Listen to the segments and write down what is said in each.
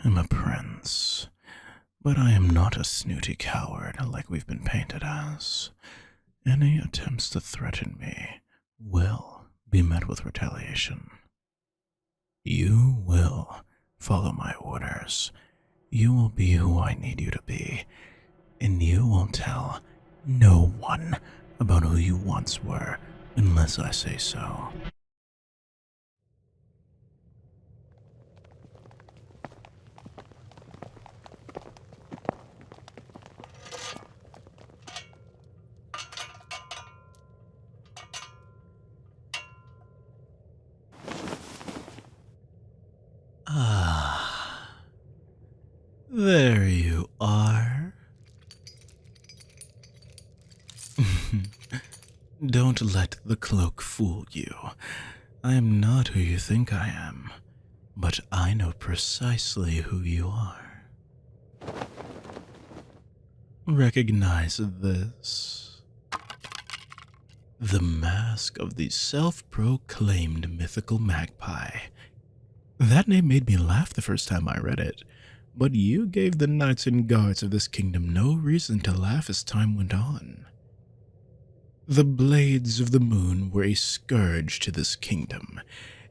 am a prince, but I am not a snooty coward like we've been painted as. Any attempts to threaten me will be met with retaliation. You will follow my orders. You will be who I need you to be, and you will tell no one about who you once were unless I say so. Ah, there you are. Don't let the cloak fool you. I am not who you think I am, but I know precisely who you are. Recognize this. The mask of the self-proclaimed mythical magpie. That name made me laugh the first time I read it, but you gave the knights and guards of this kingdom no reason to laugh as time went on. The Blades of the Moon were a scourge to this kingdom,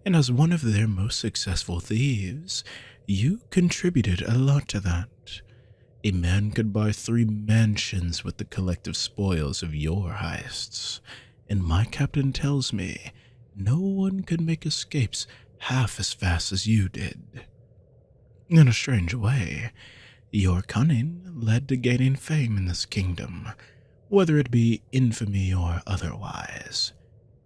and as one of their most successful thieves, you contributed a lot to that. A man could buy 3 mansions with the collective spoils of your heists, and my captain tells me no one could make escapes half as fast as you did. In a strange way, your cunning led to gaining fame in this kingdom, whether it be infamy or otherwise.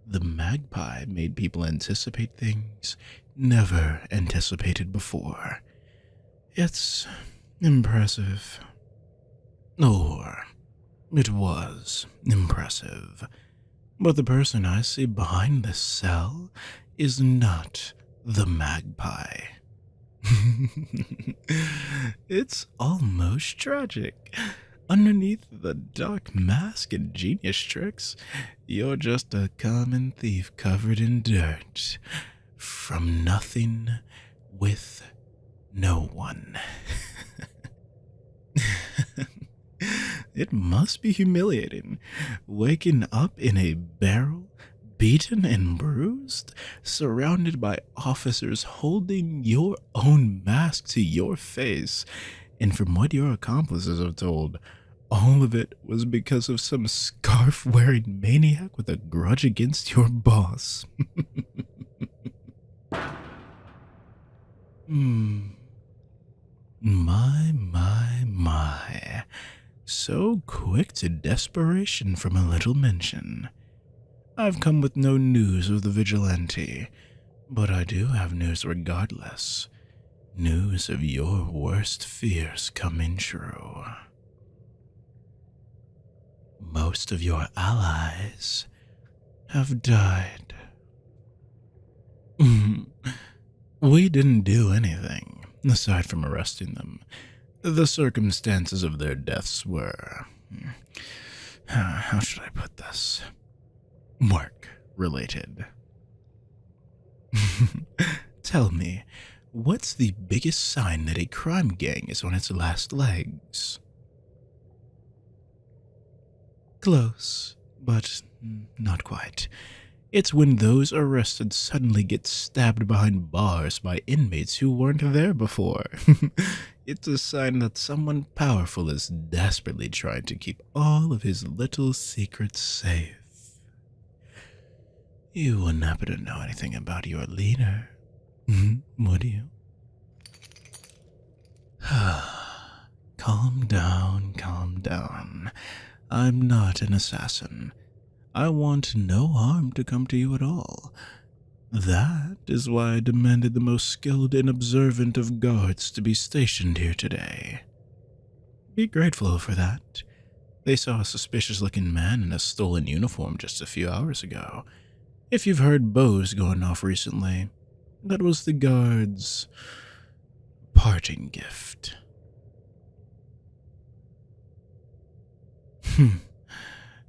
The magpie made people anticipate things never anticipated before. It's impressive. Or, it was impressive. But the person I see behind this cell is not the magpie. It's almost tragic. Underneath the dark mask and genius tricks, you're just a common thief covered in dirt. From nothing with no one. It must be humiliating, waking up in a barrel, beaten and bruised, surrounded by officers holding your own mask to your face, and from what your accomplices have told, all of it was because of some scarf-wearing maniac with a grudge against your boss. My. So quick to desperation from a little mention. I've come with no news of the vigilante, but I do have news regardless. News of your worst fears coming true. Most of your allies have died. We didn't do anything, aside from arresting them. The circumstances of their deaths were... how should I put this? Work-related. Tell me, what's the biggest sign that a crime gang is on its last legs? Close, but not quite. It's when those arrested suddenly get stabbed behind bars by inmates who weren't there before. It's a sign that someone powerful is desperately trying to keep all of his little secrets safe. You wouldn't happen to know anything about your leader, would you? Calm down, calm down. I'm not an assassin. I want no harm to come to you at all. That is why I demanded the most skilled and observant of guards to be stationed here today. Be grateful for that. They saw a suspicious-looking man in a stolen uniform just a few hours ago. If you've heard bows going off recently, that was the guards' parting gift.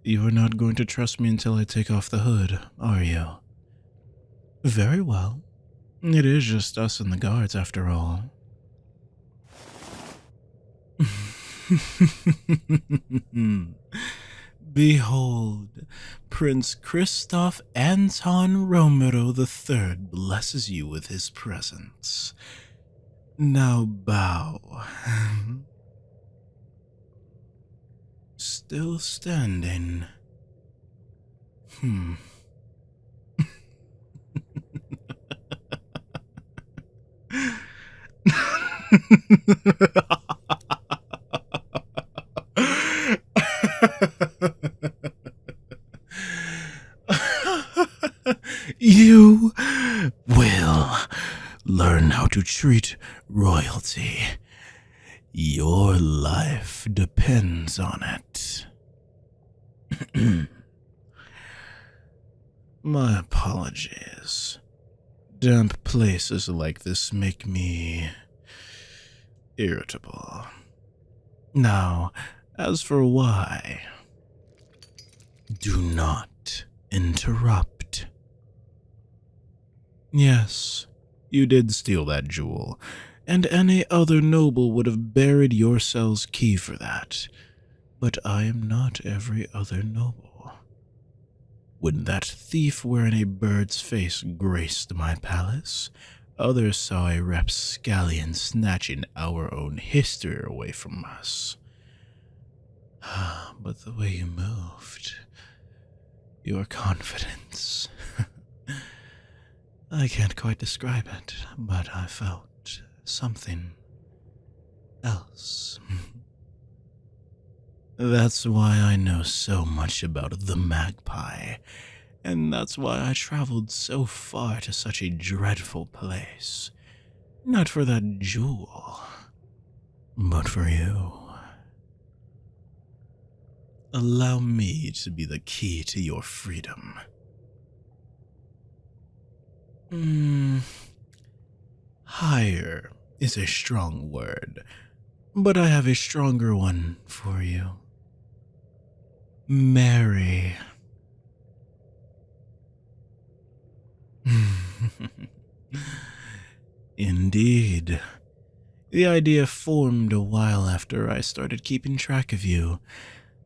You are not going to trust me until I take off the hood, are you? Very well. It is just us and the guards, after all. Behold, Prince Christoph Anton Romero III blesses you with his presence. Now bow. Still standing. You will learn how to treat royalty. Your life depends on it. My apologies. Damp places like this make me irritable. Now, as for why, do not interrupt. Yes, you did steal that jewel, and any other noble would have buried your cell's key for that. But I am not every other noble. When that thief wearing a bird's face graced my palace, others saw a rapscallion snatching our own history away from us. But the way you moved, your confidence, I can't quite describe it, but I felt something else. That's why I know so much about the magpie, and that's why I traveled so far to such a dreadful place. Not for that jewel, but for you. Allow me to be the key to your freedom. Higher is a strong word, but I have a stronger one for you. Marry. Indeed. The idea formed a while after I started keeping track of you,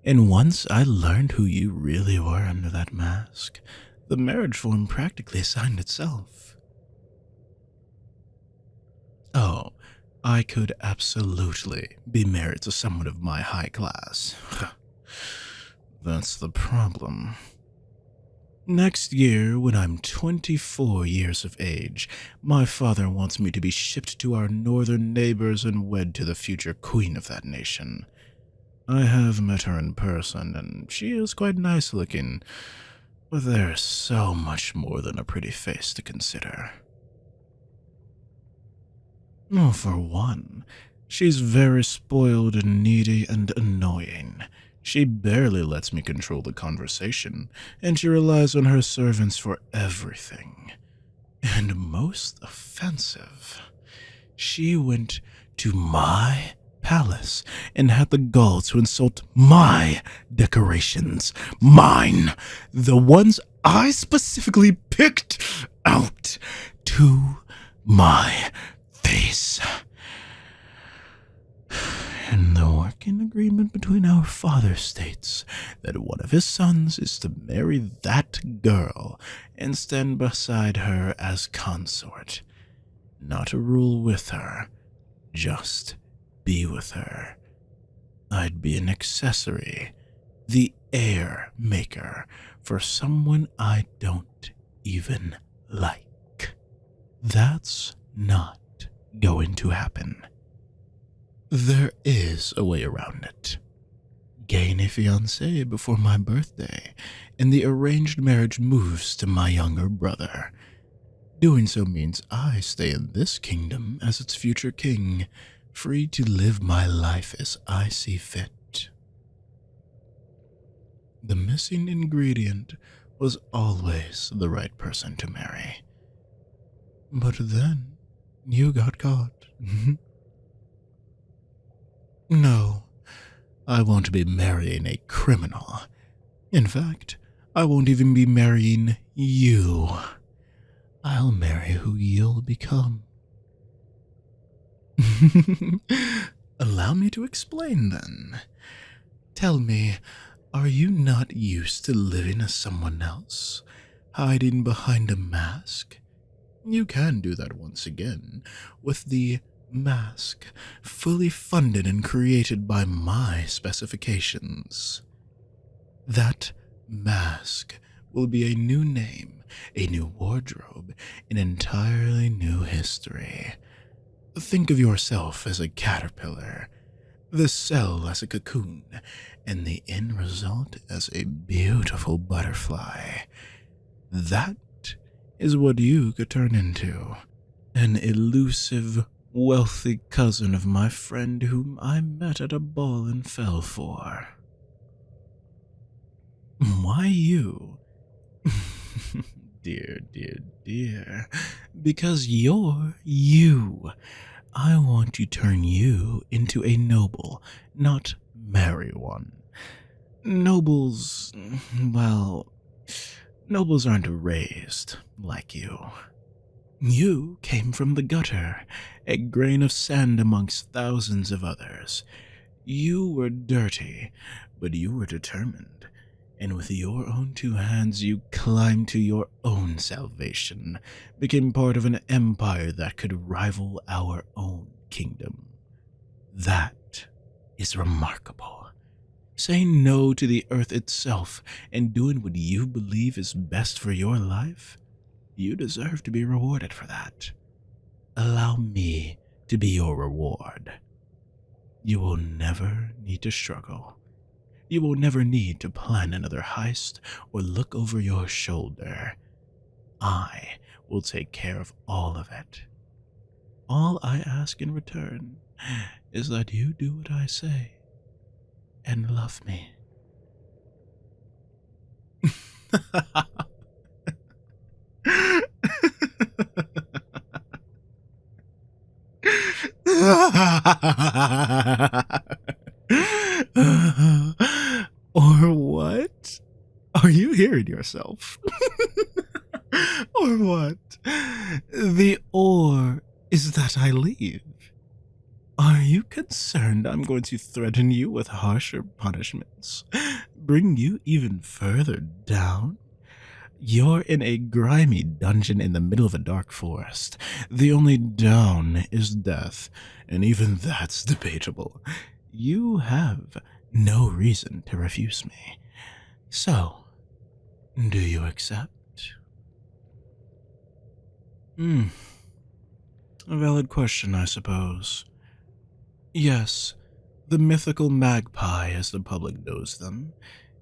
and once I learned who you really were under that mask, the marriage form practically signed itself. Oh, I could absolutely be married to someone of my high class. That's the problem. Next year, when I'm 24 years of age, my father wants me to be shipped to our northern neighbors and wed to the future queen of that nation. I have met her in person, and she is quite nice looking, but there's so much more than a pretty face to consider. Oh, for one, she's very spoiled and needy and annoying. She barely lets me control the conversation, and she relies on her servants for everything. And most offensive, she went to my palace and had the gall to insult my decorations. Mine! The ones I specifically picked out to my face. And the working agreement between our father states that one of his sons is to marry that girl and stand beside her as consort. Not to rule with her, just be with her. I'd be an accessory, the heir maker for someone I don't even like. That's not going to happen. There is a way around it. Gain a fiancé before my birthday, and the arranged marriage moves to my younger brother. Doing so means I stay in this kingdom as its future king, free to live my life as I see fit. The missing ingredient was always the right person to marry. But then, you got caught. No, I won't be marrying a criminal. In fact, I won't even be marrying you. I'll marry who you'll become. Allow me to explain then. Tell me, are you not used to living as someone else, hiding behind a mask? You can do that once again, with the mask fully funded and created by my specifications. That mask will be a new name, a new wardrobe, an entirely new history. Think of yourself as a caterpillar, the cell as a cocoon, and the end result as a beautiful butterfly. That is what you could turn into. An elusive, wealthy cousin of my friend whom I met at a ball and fell for. Why you? Dear, dear, dear. Because you're you. I want to turn you into a noble, not marry one. Nobles, well, nobles aren't raised like you. You came from the gutter, a grain of sand amongst thousands of others. You were dirty, but you were determined, and with your own two hands you climbed to your own salvation, became part of an empire that could rival our own kingdom. That is remarkable. Saying no to the earth itself and doing what you believe is best for your life, you deserve to be rewarded for that. Allow me to be your reward. You will never need to struggle. You will never need to plan another heist or look over your shoulder. I will take care of all of it. All I ask in return is that you do what I say and love me. Or what? Are you hearing yourself? Or what? The or is that I leave. Are you concerned I'm going to threaten you with harsher punishments? Bring you even further down? You're in a grimy dungeon in the middle of a dark forest. The only down is death, and even that's debatable. You have no reason to refuse me. So, do you accept? A valid question, I suppose. Yes, the mythical magpie, as the public knows them,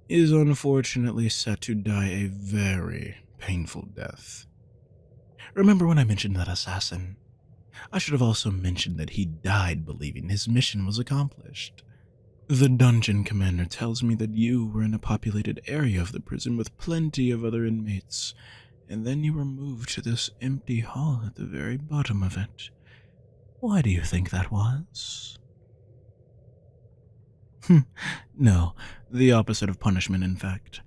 is unfortunately set to die a very painful death. Remember when I mentioned that assassin? I should have also mentioned that he died believing his mission was accomplished. The dungeon commander tells me that you were in a populated area of the prison with plenty of other inmates, and then you were moved to this empty hall at the very bottom of it. Why do you think that was? No, the opposite of punishment, in fact.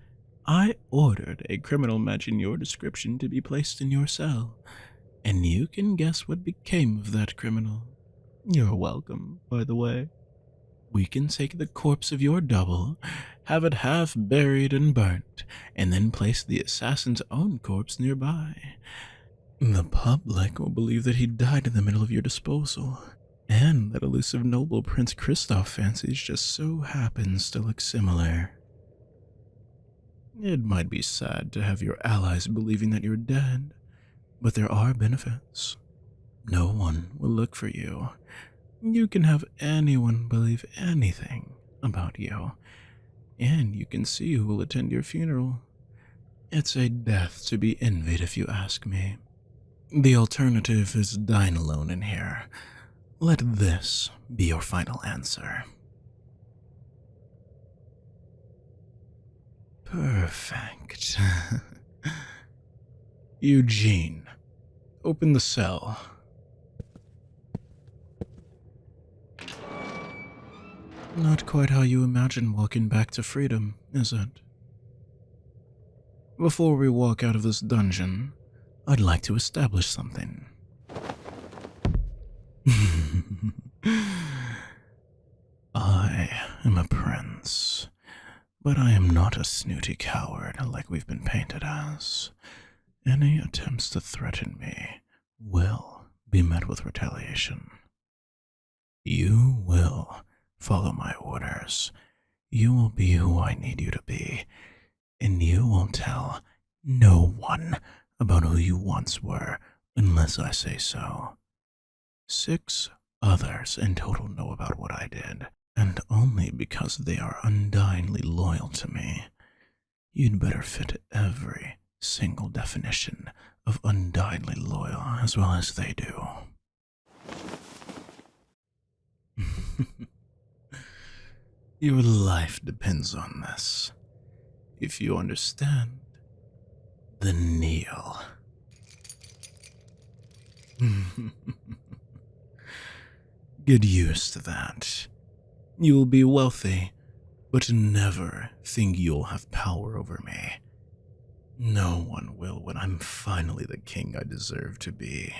I ordered a criminal matching your description to be placed in your cell, and you can guess what became of that criminal. You're welcome, by the way. We can take the corpse of your double, have it half buried and burnt, and then place the assassin's own corpse nearby. The public will believe that he died in the middle of your disposal, and that elusive noble Prince Kristoff fancies just so happens to look similar. It might be sad to have your allies believing that you're dead, but there are benefits. No one will look for you. You can have anyone believe anything about you, and you can see who will attend your funeral. It's a death to be envied if you ask me. The alternative is dying alone in here. Let this be your final answer. Perfect. Eugene, open the cell. Not quite how you imagine walking back to freedom, is it? Before we walk out of this dungeon, I'd like to establish something. I am a prince, but I am not a snooty coward like we've been painted as. Any attempts to threaten me will be met with retaliation. You will follow my orders. You will be who I need you to be, and you will tell no one about who you once were unless I say so. 6 others in total know about what I did, and only because they are undyingly loyal to me. You'd better fit every single definition of undyingly loyal as well as they do. Your life depends on this. If you understand, then kneel. Get used to that. You will be wealthy, but never think you'll have power over me. No one will when I'm finally the king I deserve to be.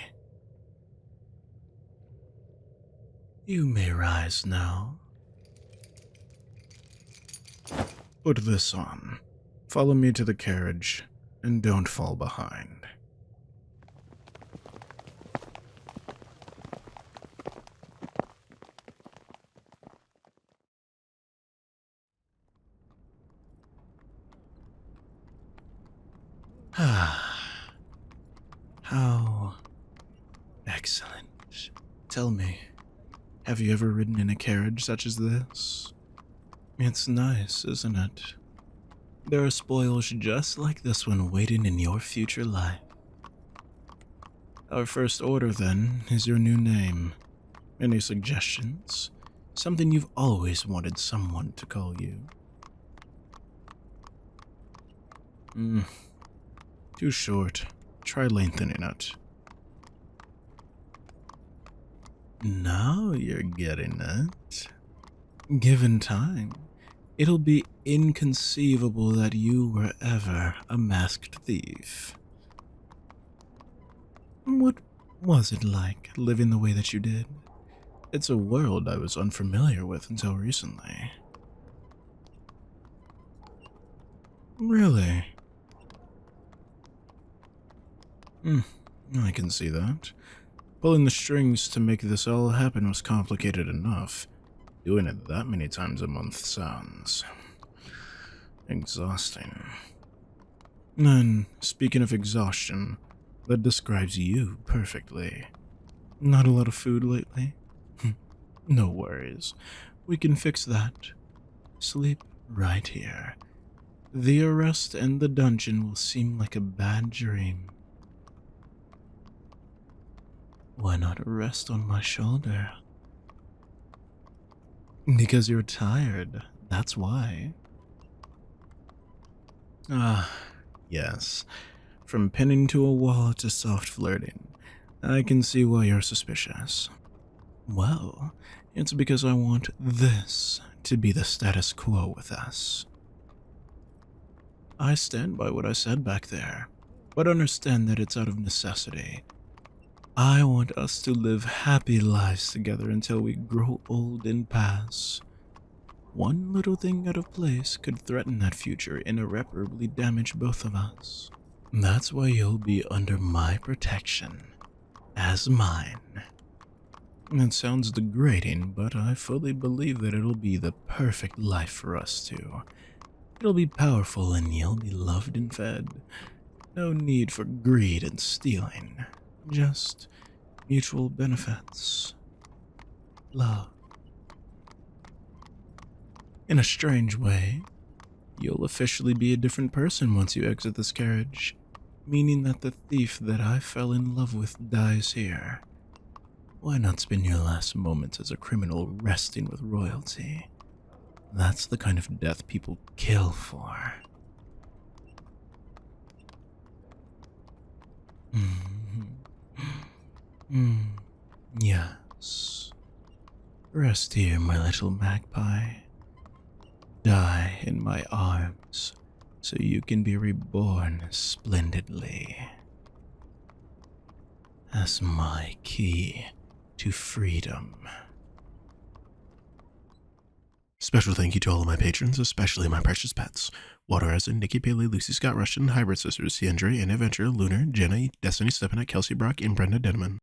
You may rise now. Put this on. Follow me to the carriage, and don't fall behind. How excellent. Tell me, have you ever ridden in a carriage such as this? It's nice, isn't it? There are spoils just like this one waiting in your future life. Our first order, then, is your new name. Any suggestions? Something you've always wanted someone to call you? Too short. Try lengthening it. Now you're getting it. Given time, it'll be inconceivable that you were ever a masked thief. What was it like living the way that you did? It's a world I was unfamiliar with until recently. Really? I can see that. Pulling the strings to make this all happen was complicated enough. Doing it that many times a month sounds exhausting. And speaking of exhaustion, that describes you perfectly. Not a lot of food lately? No worries. We can fix that. Sleep right here. The arrest and the dungeon will seem like a bad dream. Why not rest on my shoulder? Because you're tired, that's why. Yes. From pinning to a wall to soft flirting, I can see why you're suspicious. Well, it's because I want this to be the status quo with us. I stand by what I said back there, but understand that it's out of necessity. I want us to live happy lives together until we grow old and pass. One little thing out of place could threaten that future and irreparably damage both of us. That's why you'll be under my protection, as mine. It sounds degrading, but I fully believe that it'll be the perfect life for us two. It'll be powerful and you'll be loved and fed. No need for greed and stealing. Just mutual benefits. Love. In a strange way, you'll officially be a different person once you exit this carriage, meaning that the thief that I fell in love with dies here. Why not spend your last moments as a criminal resting with royalty? That's the kind of death people kill for. Yes. Rest here, my little magpie. Die in my arms so you can be reborn splendidly as my key to freedom. Special thank you to all of my patrons, especially my precious pets. Water Resin, Nikki Paley, Lucy Scott Rushton, Hybrid Sisters, Ciandre, Anna Ventura, Lunar, Jenna, Destiny Stepanet, Kelsey Brock, and Brenda Denman.